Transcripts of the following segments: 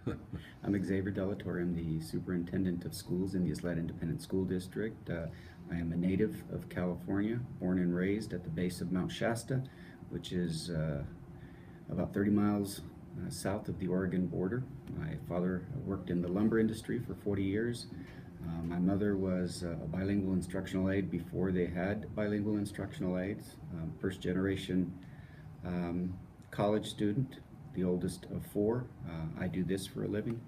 I'm Xavier. I'm the Superintendent of Schools in the Ysleta Independent School District. I am a native of California, born and raised at the base of Mount Shasta, which is about 30 miles south of the Oregon border. My father worked in the lumber industry for 40 years. My mother was a bilingual instructional aide before they had bilingual instructional aides. First generation college student, the oldest of four. I do this for a living,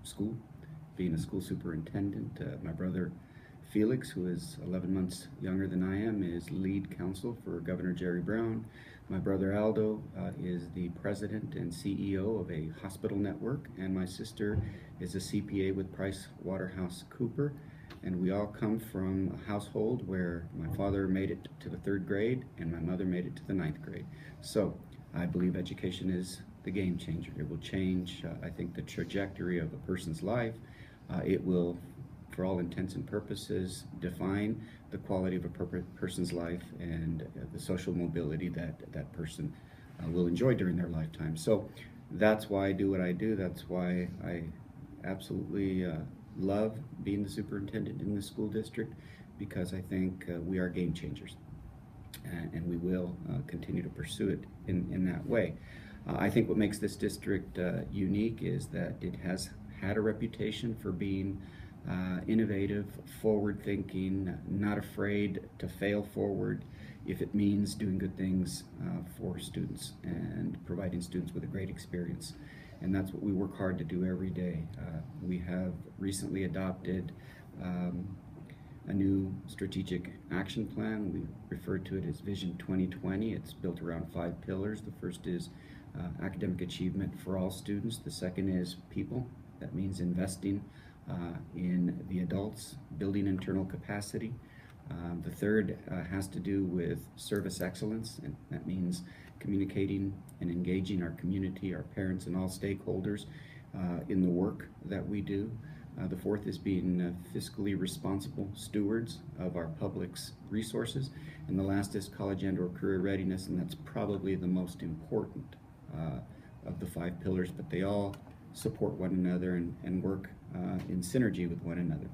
school, being a school superintendent. My brother Felix, who is 11 months younger than I am, is lead counsel for Governor Jerry Brown. My brother Aldo is the president and CEO of a hospital network, and my sister is a CPA with PricewaterhouseCoopers. And we all come from a household where my father made it to the 3rd grade and my mother made it to the 9th grade. So I believe education is the game changer. It will change, I think, the trajectory of a person's life. It will, for all intents and purposes, define the quality of a person's life and the social mobility that that person will enjoy during their lifetime. So that's why I do what I do. That's why I absolutely love being the superintendent in the school district, because I think we are game changers, and we will continue to pursue it in that way. I think what makes this district unique is that it has had a reputation for being innovative, forward-thinking, not afraid to fail forward if it means doing good things for students and providing students with a great experience. And that's what we work hard to do every day. We have recently adopted a new strategic action plan. We refer to it as Vision 2020. It's built around 5 pillars. The first is academic achievement for all students. The second is people. That means investing in the adults, building internal capacity. The third has to do with service excellence, and that means communicating and engaging our community, our parents, and all stakeholders in the work that we do. The fourth is being fiscally responsible stewards of our public's resources. And the last is college and/or career readiness, and that's probably the most important of the 5 pillars, but they all support one another and work in synergy with one another.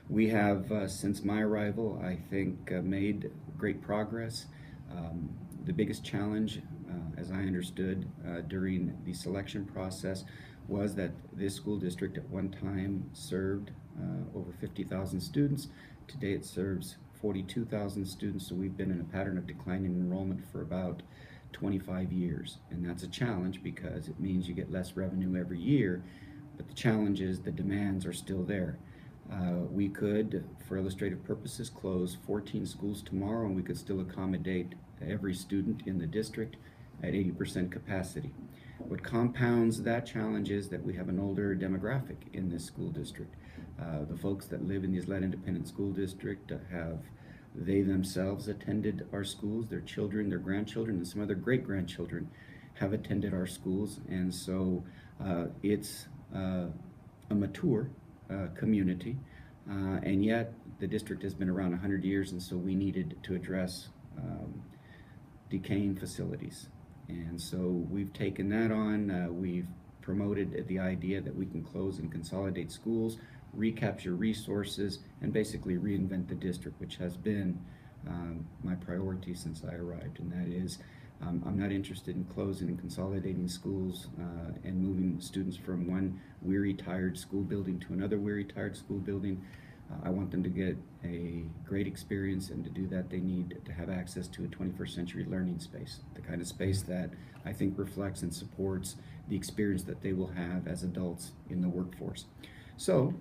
We have, since my arrival, I think, made great progress. The biggest challenge, as I understood during the selection process, was that this school district at one time served over 50,000 students. Today it serves 42,000 students, so we've been in a pattern of declining enrollment for about 25 years. And that's a challenge because it means you get less revenue every year, but the challenge is the demands are still there. We could, for illustrative purposes, close 14 schools tomorrow and we could still accommodate every student in the district at 80% capacity. What compounds that challenge is that we have an older demographic in this school district. The folks that live in the Ysleta Independent School District they themselves attended our schools. Their children, their grandchildren, and some other great-grandchildren have attended our schools. And so it's a mature community, and yet the district has been around 100 years, and so we needed to address decaying facilities. And so we've taken that on. We've promoted the idea that we can close and consolidate schools, recapture resources, and basically reinvent the district, which has been my priority since I arrived. And that is, I'm not interested in closing and consolidating schools and moving students from one weary, tired school building to another weary, tired school building. I want them to get a great experience, and to do that they need to have access to a 21st century learning space, the kind of space that I think reflects and supports the experience that they will have as adults in the workforce. So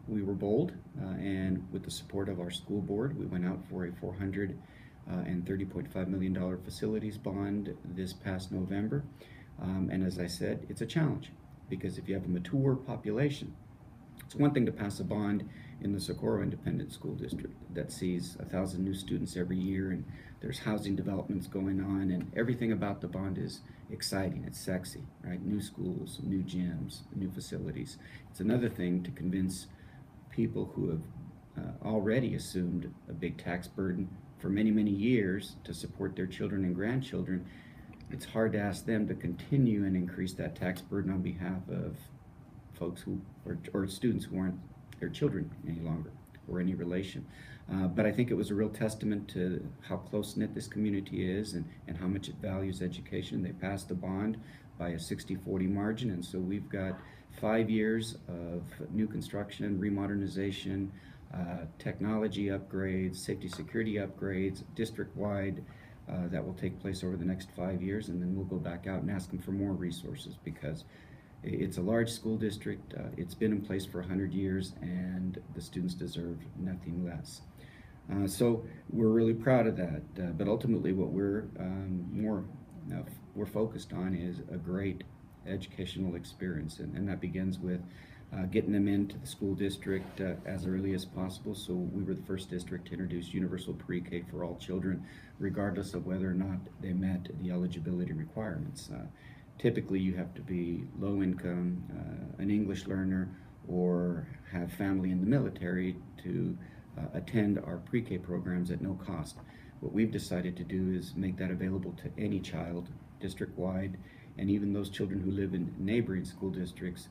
we were bold, and with the support of our school board, we went out for a $430.5 million facilities bond this past November. And as I said, it's a challenge, because if you have a mature population, it's one thing to pass a bond in the Socorro Independent School District that sees 1,000 new students every year, and there's housing developments going on, and everything about the bond is exciting, it's sexy, right? New schools, new gyms, new facilities. It's another thing to convince people who have already assumed a big tax burden for many, many years to support their children and grandchildren, it's hard to ask them to continue and increase that tax burden on behalf of folks who, or students who aren't their children any longer or any relation. But I think it was a real testament to how close-knit this community is and how much it values education. They passed the bond by a 60-40 margin, and so we've got 5 years of new construction, remodernization, technology upgrades, safety security upgrades, district-wide, that will take place over the next 5 years, and then we'll go back out and ask them for more resources, because it's a large school district. It's been in place for 100 years, and the students deserve nothing less. So we're really proud of that, but ultimately what we're focused on is a great educational experience, and that begins with getting them into the school district as early as possible. So we were the first district to introduce universal pre-K for all children, regardless of whether or not they met the eligibility requirements. Typically you have to be low income, an English learner, or have family in the military to attend our pre-K programs at no cost. What we've decided to do is make that available to any child district-wide, and even those children who live in neighboring school districts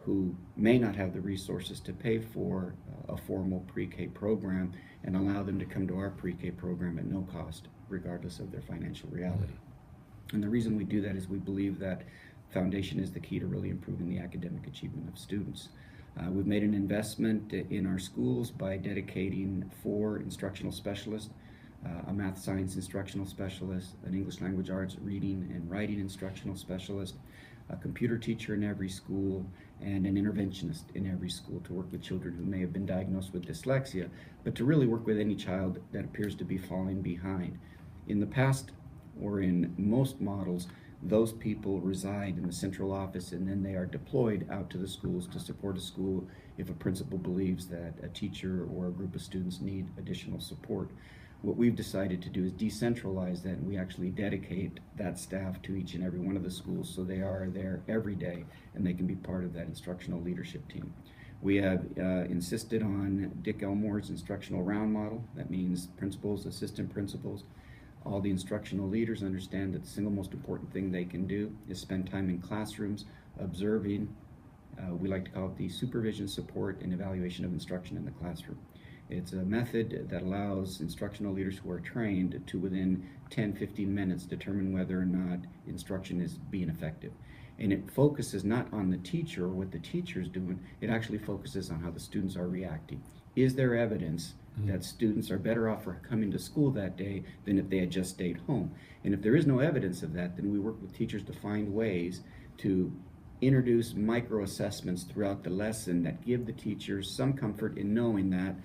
who may not have the resources to pay for a formal pre-K program, and allow them to come to our pre-K program at no cost, regardless of their financial reality. And the reason we do that is we believe that foundation is the key to really improving the academic achievement of students. We've made an investment in our schools by dedicating 4 instructional specialists, a math science instructional specialist, an English language arts reading and writing instructional specialist, a computer teacher in every school, and an interventionist in every school to work with children who may have been diagnosed with dyslexia, but to really work with any child that appears to be falling behind. In the past, or in most models, those people reside in the central office, and then they are deployed out to the schools to support a school if a principal believes that a teacher or a group of students need additional support. What we've decided to do is decentralize that, and we actually dedicate that staff to each and every one of the schools, so they are there every day and they can be part of that instructional leadership team. We have insisted on Dick Elmore's instructional round model. That means principals, assistant principals, all the instructional leaders understand that the single most important thing they can do is spend time in classrooms observing, we like to call it the supervision, support, and evaluation of instruction in the classroom. It's a method that allows instructional leaders who are trained to, within 10-15 minutes, determine whether or not instruction is being effective. And it focuses not on the teacher or what the teacher is doing, it actually focuses on how the students are reacting. Is there evidence that students are better off for coming to school that day than if they had just stayed home? And if there is no evidence of that, then we work with teachers to find ways to introduce micro assessments throughout the lesson that give the teachers some comfort in knowing that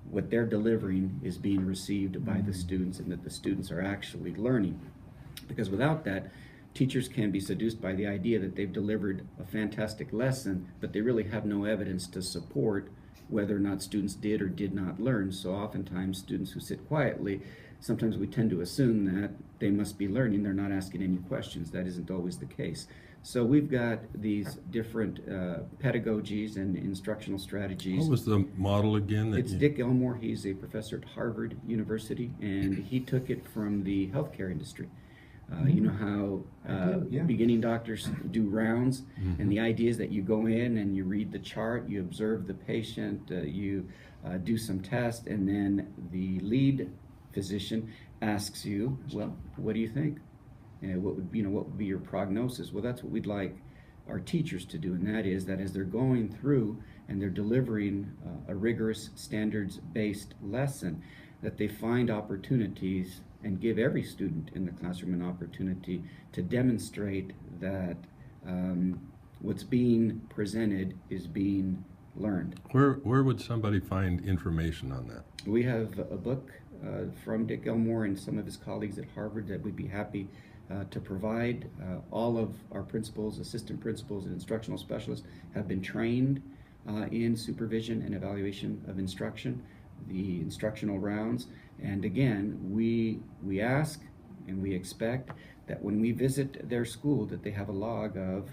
what they're delivering is being received by the students, and that the students are actually learning. Because without that, teachers can be seduced by the idea that they've delivered a fantastic lesson, but they really have no evidence to support whether or not students did or did not learn. So oftentimes students who sit quietly, sometimes we tend to assume that they must be learning, they're not asking any questions. That isn't always the case. So we've got these different pedagogies and instructional strategies. What was the model again? It's Dick Elmore. He's a professor at Harvard University, and he took it from the healthcare industry. You know how beginning doctors do rounds, and the idea is that you go in and you read the chart, you observe the patient, you do some tests, and then the lead physician asks you, well, what do you think? What would be your prognosis? Well, that's what we'd like our teachers to do, and that is that as they're going through and they're delivering a rigorous standards-based lesson, that they find opportunities and give every student in the classroom an opportunity to demonstrate that what's being presented is being learned. Where would somebody find information on that? We have a book from Dick Elmore and some of his colleagues at Harvard that we'd be happy to provide. All of our principals, assistant principals, and instructional specialists have been trained in supervision and evaluation of instruction, the instructional rounds. And again, we ask and we expect that when we visit their school that they have a log of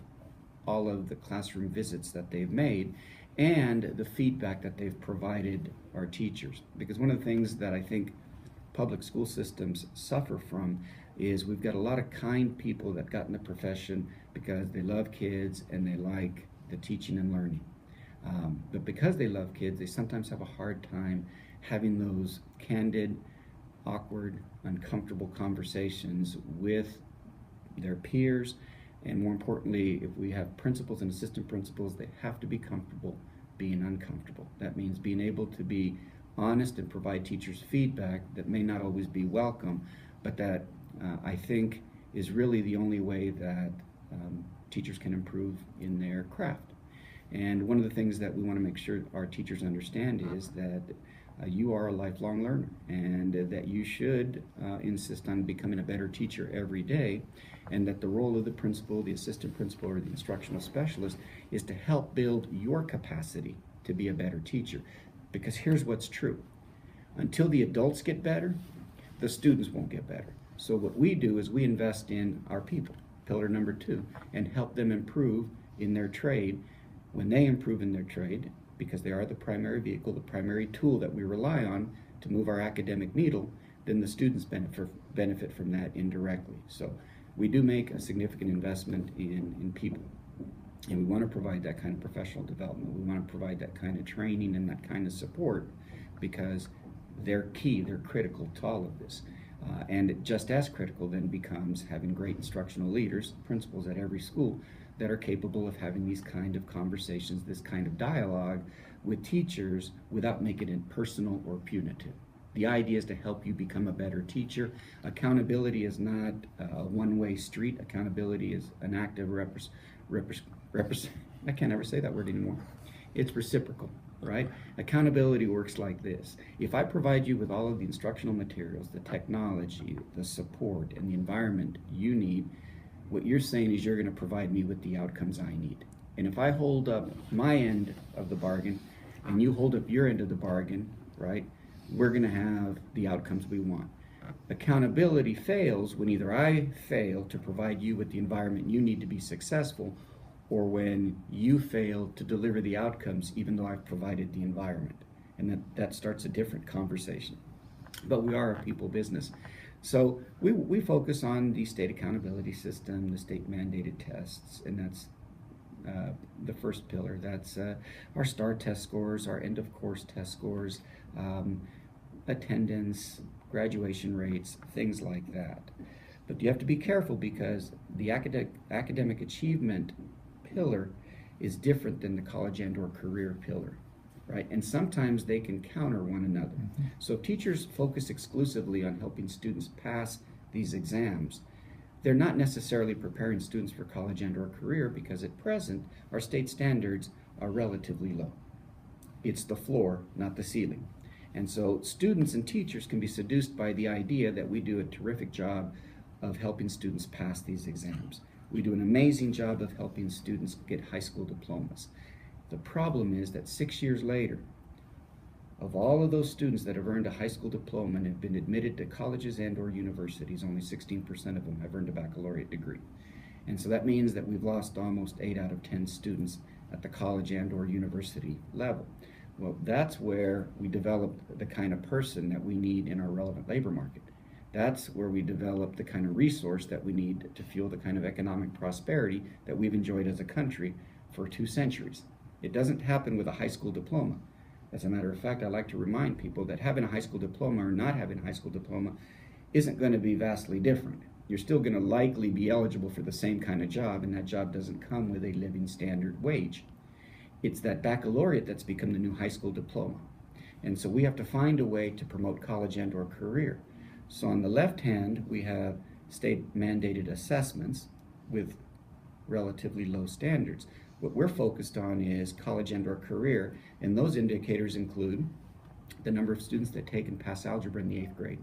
all of the classroom visits that they've made and the feedback that they've provided our teachers. Because one of the things that I think public school systems suffer from is we've got a lot of kind people that got in the profession because they love kids and they like the teaching and learning. But because they love kids, they sometimes have a hard time having those candid, awkward, uncomfortable conversations with their peers. And more importantly, if we have principals and assistant principals, they have to be comfortable being uncomfortable. That means being able to be honest and provide teachers feedback that may not always be welcome, but that I think is really the only way that teachers can improve in their craft. And one of the things that we want to make sure our teachers understand is that you are a lifelong learner, and that you should insist on becoming a better teacher every day, and that the role of the principal, the assistant principal, or the instructional specialist is to help build your capacity to be a better teacher. Because here's what's true. Until the adults get better, the students won't get better. So what we do is we invest in our people, pillar number 2, and help them improve in their trade. When they improve in their trade, because they are the primary vehicle, the primary tool that we rely on to move our academic needle, then the students benefit from that indirectly. So we do make a significant investment in people. And we want to provide that kind of professional development. We want to provide that kind of training and that kind of support, because they're key, they're critical to all of this. And just as critical then becomes having great instructional leaders, principals at every school, that are capable of having these kind of conversations, this kind of dialogue with teachers without making it personal or punitive. The idea is to help you become a better teacher. Accountability is not a one-way street. Accountability is an active I can't ever say that word anymore. It's reciprocal, right? Accountability works like this. If I provide you with all of the instructional materials, the technology, the support, and the environment you need, what you're saying is you're going to provide me with the outcomes I need. And if I hold up my end of the bargain and you hold up your end of the bargain, right, we're going to have the outcomes we want. Accountability fails when either I fail to provide you with the environment you need to be successful, or when you fail to deliver the outcomes even though I've provided the environment. And that starts a different conversation. But we are a people business. So we focus on the state accountability system, the state mandated tests, and that's the first pillar. That's our STAR test scores, our end of course test scores, attendance, graduation rates, things like that. But you have to be careful, because the academic achievement pillar is different than the college and or career pillar. Right? And sometimes they can counter one another. Mm-hmm. So if teachers focus exclusively on helping students pass these exams, they're not necessarily preparing students for college and or career, because at present our state standards are relatively low. It's the floor, not the ceiling. And so students and teachers can be seduced by the idea that we do a terrific job of helping students pass these exams. We do an amazing job of helping students get high school diplomas. The problem is that 6 years later, of all of those students that have earned a high school diploma and have been admitted to colleges and or universities, only 16% of them have earned a baccalaureate degree. And so that means that we've lost almost 8 out of 10 students at the college and or university level. Well, that's where we develop the kind of person that we need in our relevant labor market. That's where we develop the kind of resource that we need to fuel the kind of economic prosperity that we've enjoyed as a country for 2 centuries. It doesn't happen with a high school diploma. As a matter of fact, I like to remind people that having a high school diploma or not having a high school diploma isn't going to be vastly different. You're still going to likely be eligible for the same kind of job, and that job doesn't come with a living standard wage. It's that baccalaureate that's become the new high school diploma. And so we have to find a way to promote college and or career. So on the left hand, we have state mandated assessments with relatively low standards. What we're focused on is college and or career, and those indicators include the number of students that take and pass algebra in the 8th grade,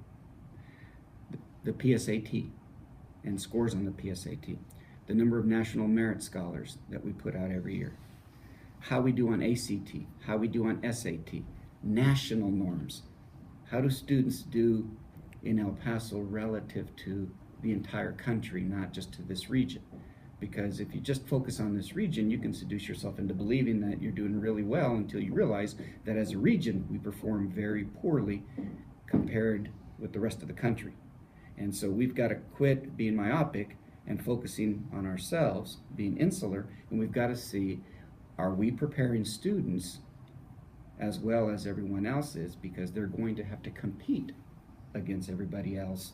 the PSAT and scores on the PSAT, the number of national merit scholars that we put out every year, how we do on ACT, how we do on SAT, national norms. How do students do in El Paso relative to the entire country, not just to this region? Because if you just focus on this region, you can seduce yourself into believing that you're doing really well until you realize that as a region, we perform very poorly compared with the rest of the country. And so we've got to quit being myopic and focusing on ourselves, being insular, and we've got to see, are we preparing students as well as everyone else is, because they're going to have to compete against everybody else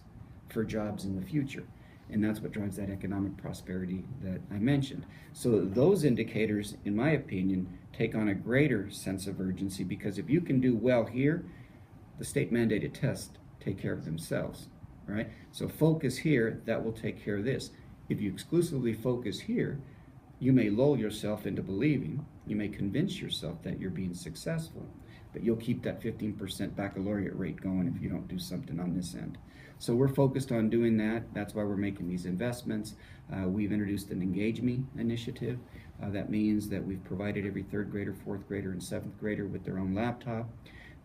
for jobs in the future. And that's what drives that economic prosperity that I mentioned. So those indicators, in my opinion, take on a greater sense of urgency, because if you can do well here, the state mandated tests take care of themselves, right? So focus here, that will take care of this. If you exclusively focus here, you may lull yourself into believing, you may convince yourself that you're being successful, but you'll keep that 15% baccalaureate rate going if you don't do something on this end. So we're focused on doing that. That's why we're making these investments. We've introduced an Engage Me initiative. That means that we've provided every third grader, fourth grader, and seventh grader with their own laptop.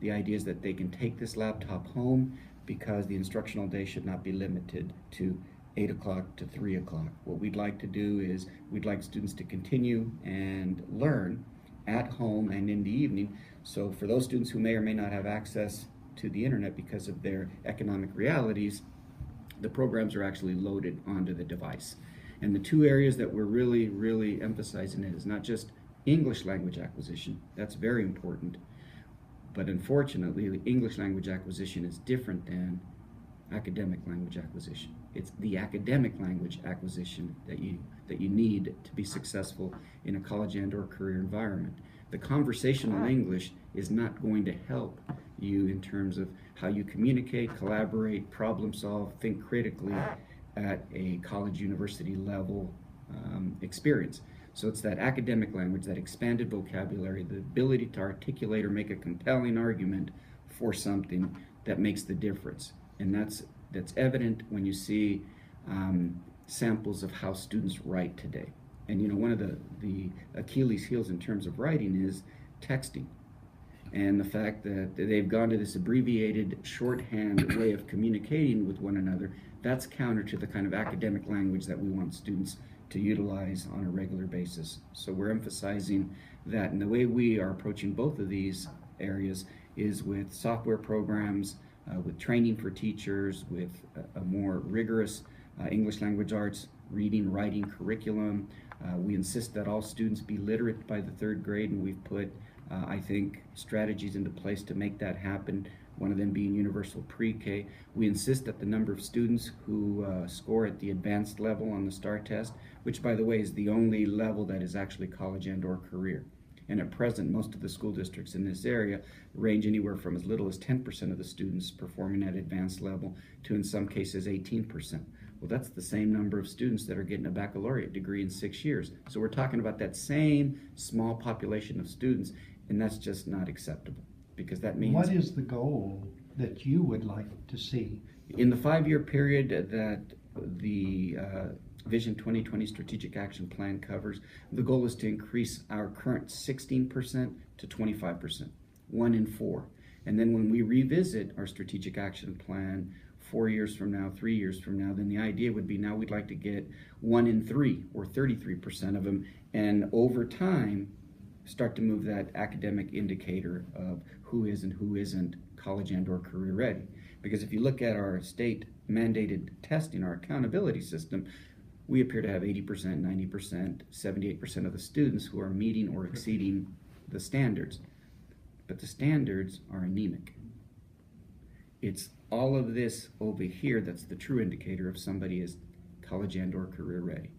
The idea is that they can take this laptop home, because the instructional day should not be limited to 8 o'clock to 3 o'clock. What we'd like to do is we'd like students to continue and learn at home and in the evening. So for those students who may or may not have access to the internet because of their economic realities, the programs are actually loaded onto the device. And the two areas that we're really emphasizing is not just English language acquisition. That's very important. But unfortunately, the English language acquisition is different than academic language acquisition. It's the academic language acquisition that you need to be successful in a college and or career environment. The conversational English is not going to help you in terms of how you communicate, collaborate, problem solve, think critically at a college university level experience. So it's that academic language, that expanded vocabulary, the ability to articulate or make a compelling argument for something that makes the difference. And that's evident when you see samples of how students write today. And you know, one of the Achilles heels in terms of writing is texting. And the fact that they've gone to this abbreviated shorthand way of communicating with one another, that's counter to the kind of academic language that we want students to utilize on a regular basis. So we're emphasizing that. And the way we are approaching both of these areas is with software programs, with training for teachers, with a more rigorous English language arts reading, writing curriculum. We insist that all students be literate by the third grade, and we've put, I think, strategies into place to make that happen, one of them being universal pre-K. We insist that the number of students who score at the advanced level on the STAR test, which by the way is the only level that is actually college and or career. And at present, most of the school districts in this area range anywhere from as little as 10% of the students performing at advanced level to, in some cases, 18%. Well, that's the same number of students that are getting a baccalaureate degree in 6 years. So we're talking about that same small population of students, and that's just not acceptable, because that means... What is the goal that you would like to see? In the 5-year period that the Vision 2020 Strategic Action Plan covers, the goal is to increase our current 16% to 25%, 1 in 4. And then when we revisit our Strategic Action Plan 4 years from now, 3 years from now, then the idea would be now we'd like to get 1 in 3, or 33% of them, and over time start to move that academic indicator of who is and who isn't college and or career ready. Because if you look at our state mandated testing, our accountability system, we appear to have 80%, 90%, 78% of the students who are meeting or exceeding the standards. But the standards are anemic. It's all of this over here that's the true indicator if somebody is college and or career ready.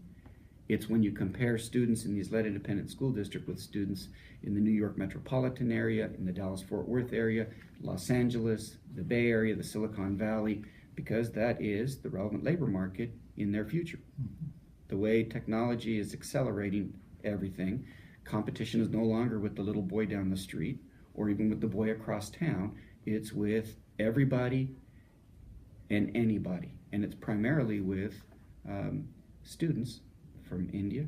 It's when you compare students in the Ysleta Independent School District with students in the New York metropolitan area, in the Dallas-Fort Worth area, Los Angeles, the Bay Area, the Silicon Valley, because that is the relevant labor market in their future. The way technology is accelerating everything, competition is no longer with the little boy down the street or even with the boy across town. It's with everybody and anybody. And it's primarily with students from India,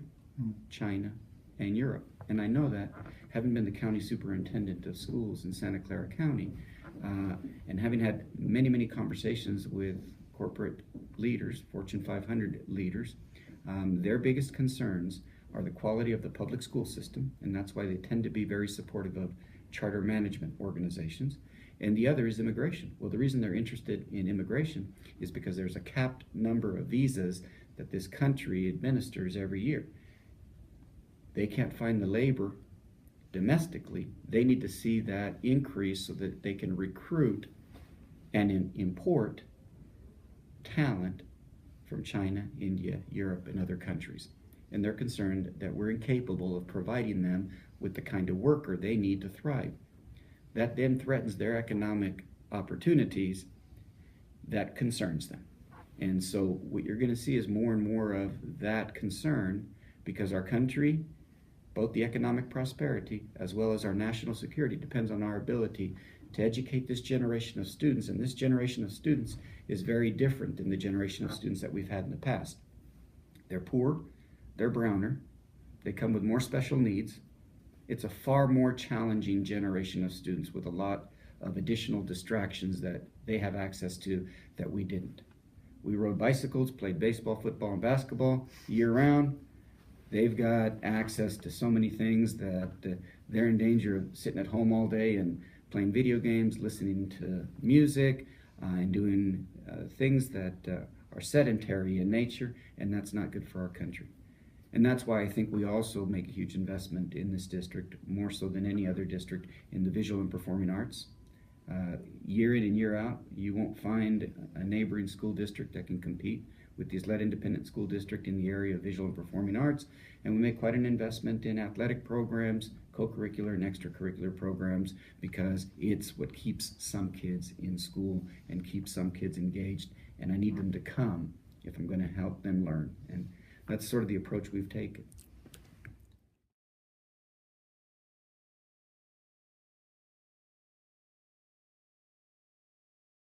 China, and Europe. And I know that, having been the county superintendent of schools in Santa Clara County, and having had many conversations with corporate leaders, Fortune 500 leaders, their biggest concerns are the quality of the public school system, and that's why they tend to be very supportive of charter management organizations, and the other is immigration. Well, the reason they're interested in immigration is because there's a capped number of visas that this country administers every year. They can't find the labor domestically. They need to see that increase so that they can recruit and import talent from China, India, Europe, and other countries. And they're concerned that we're incapable of providing them with the kind of worker they need to thrive. That then threatens their economic opportunities. That concerns them. And so what you're going to see is more and more of that concern, because our country, both the economic prosperity as well as our national security, depends on our ability to educate this generation of students. And this generation of students is very different than the generation of students that we've had in the past. They're poor, they're browner, they come with more special needs. It's a far more challenging generation of students with a lot of additional distractions that they have access to that we didn't. We rode bicycles, played baseball, football, and basketball year-round. They've got access to so many things that they're in danger of sitting at home all day and playing video games, listening to music, and doing things that are sedentary in nature, and that's not good for our country. And that's why I think we also make a huge investment in this district, more so than any other district, in the visual and performing arts. Year in and year out, you won't find a neighboring school district that can compete with the Ysleta Independent School District in the area of visual and performing arts. And we make quite an investment in athletic programs, co-curricular and extracurricular programs, because it's what keeps some kids in school and keeps some kids engaged. And I need them to come if I'm going to help them learn. And that's sort of the approach we've taken.